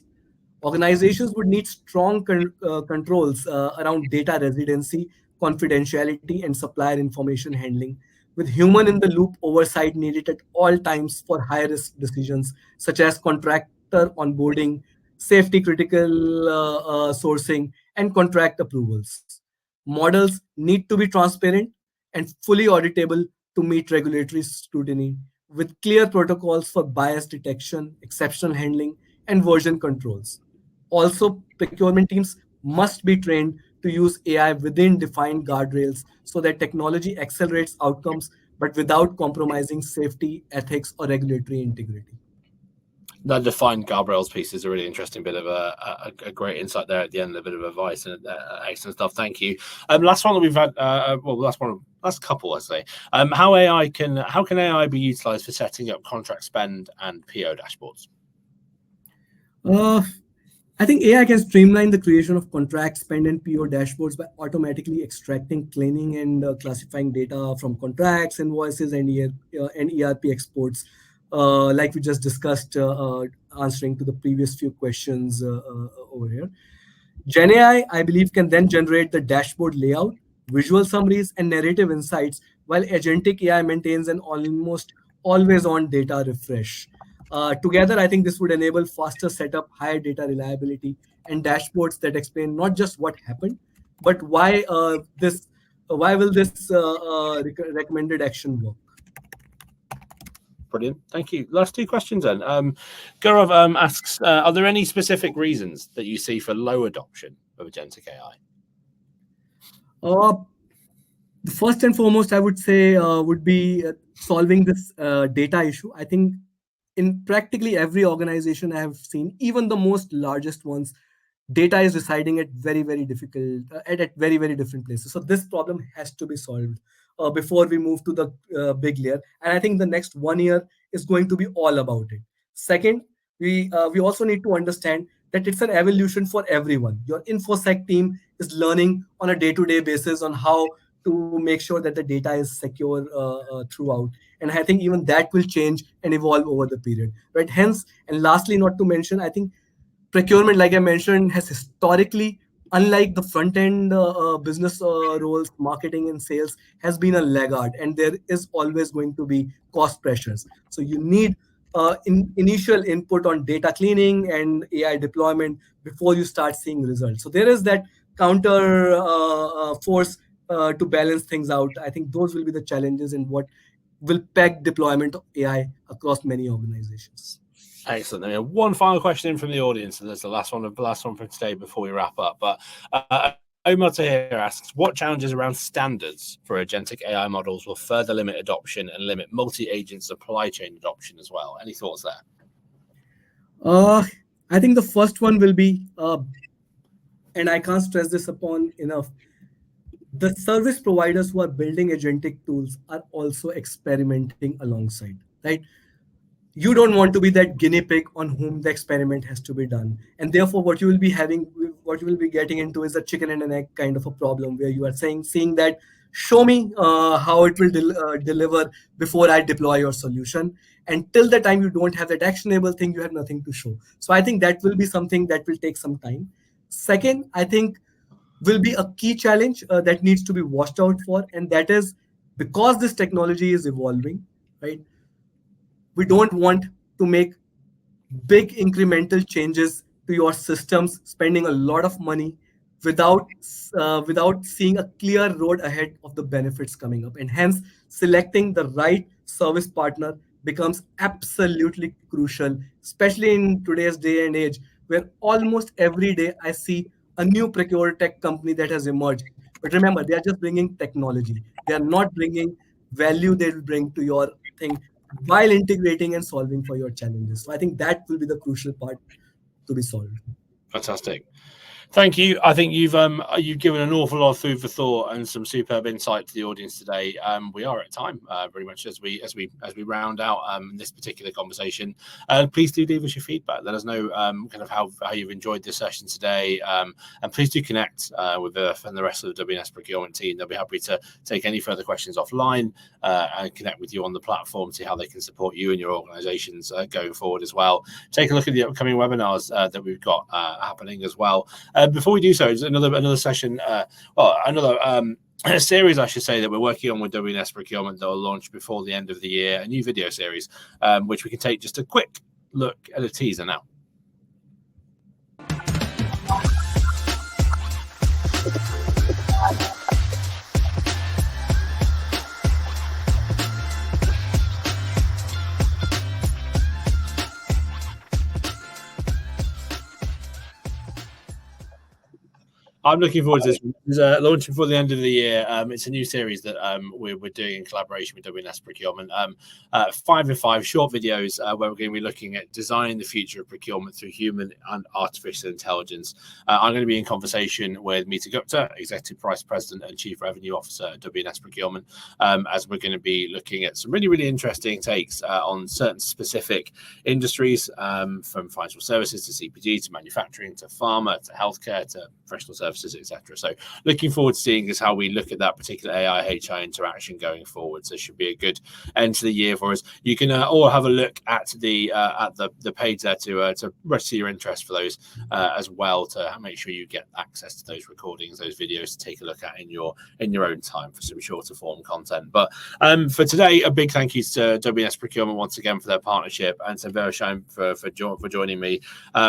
Organizations would need strong controls around data residency, confidentiality, and supplier information handling, with human in the loop oversight needed at all times for high risk decisions such as contractor onboarding, safety critical sourcing, and contract approvals. Models need to be transparent and fully auditable to meet regulatory scrutiny, with clear protocols for bias detection, exceptional handling, and version controls. Also, procurement teams must be trained to use AI within defined guardrails so that technology accelerates outcomes but without compromising safety, ethics, or regulatory integrity.
That defined guardrails piece is a really interesting bit of a great insight there at the end, a bit of advice and excellent stuff. Thank you. Last one that we've had, last couple, I'd say. How can AI be utilized for setting up contract spend and PO dashboards?
I think AI can streamline the creation of contract spend and PO dashboards by automatically extracting, cleaning, and classifying data from contracts, invoices, and ERP exports, like we just discussed, answering to the previous few questions over here. GenAI, I believe, can then generate the dashboard layout, visual summaries, and narrative insights, while agentic AI maintains an almost always on data refresh. Together, I think this would enable faster setup, higher data reliability, and dashboards that explain not just what happened, but why will this recommended action work.
Brilliant. Thank you. Last two questions then. Gaurav asks, are there any specific reasons that you see for low adoption of agentic AI?
The first and foremost, I would say, would be solving this data issue. I think in practically every organization I have seen, even the most largest ones, data is residing at very difficult at very different places. So this problem has to be solved before we move to the big layer. And I think the next 1 year is going to be all about it. Second, we also need to understand that it's an evolution for everyone. Your infosec team is learning on a day-to-day basis on how to make sure that the data is secure throughout. And I think even that will change and evolve over the period, right? Hence, and lastly, not to mention, I think procurement, like I mentioned, has historically, unlike the front end business roles, marketing and sales, has been a laggard, and there is always going to be cost pressures. So you need initial input on data cleaning and AI deployment before you start seeing results. So there is that counter force to balance things out. I think those will be the challenges and what will peg deployment of AI across many organizations.
Excellent. I mean, one final question in from the audience, and there's the last one for today before we wrap up. But Omar Tahir asks, what challenges around standards for agentic AI models will further limit adoption and limit multi-agent supply chain adoption as well? Any thoughts there?
I think the first one will be, and I can't stress this upon enough, the service providers who are building agentic tools are also experimenting alongside, right? You don't want to be that guinea pig on whom the experiment has to be done, and therefore what you will be getting into is a chicken and an egg kind of a problem, where you are seeing that show me how it will deliver before I deploy your solution, and till the time you don't have that actionable thing, you have nothing to show. So I think that will be something that will take some time. Second, I think will be a key challenge that needs to be watched out for, and that is because this technology is evolving, right? We don't want to make big incremental changes to your systems, spending a lot of money without seeing a clear road ahead of the benefits coming up. And hence, selecting the right service partner becomes absolutely crucial, especially in today's day and age, where almost every day I see a new procure tech company that has emerged. But remember, they are just bringing technology. They are not bringing value they will bring to your thing while integrating and solving for your challenges. So I think that will be the crucial part to be solved.
Fantastic. Thank you. I think you've given an awful lot of food for thought and some superb insight to the audience today. We are at time, very much as we round out this particular conversation. Please do leave us your feedback. Let us know kind of how you've enjoyed this session today, and please do connect with Earth and the rest of the WNS Procurement team. They'll be happy to take any further questions offline and connect with you on the platform, see how they can support you and your organisations going forward as well. Take a look at the upcoming webinars that we've got happening as well. Before we do so, there's another session, another series, I should say, that we're working on with WNS Procurement that will launch before the end of the year, a new video series, which we can take just a quick look at a teaser now. I'm looking forward to this. It's launching before the end of the year. It's a new series that we're doing in collaboration with WNS Procurement. 5 in 5 short videos where we're going to be looking at designing the future of procurement through human and artificial intelligence. I'm going to be in conversation with Meeta Gupta, Executive Vice President and Chief Revenue Officer at WNS Procurement, as we're going to be looking at some really, really interesting takes on certain specific industries, from financial services to CPG to manufacturing to pharma to healthcare to professional services, etc. So looking forward to seeing is how we look at that particular AI HI interaction going forward. So it should be a good end to the year for us. You can all have a look at the page there to register your interest for those as well, to make sure you get access to those recordings, those videos to take a look at in your own time for some shorter form content. But for today, a big thank you to WNS Procurement once again for their partnership, and to Vershine for joining me.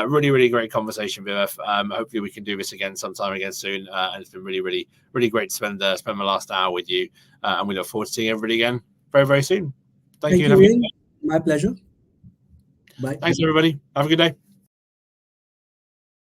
Really, really great conversation, Vivek. Hopefully we can do this again sometime again soon, and it's been really, really, really great to spend my last hour with you, and we look forward to seeing everybody again very, very soon. Thank you.
Ian. My pleasure. Bye.
Thanks, everybody. Have a good day.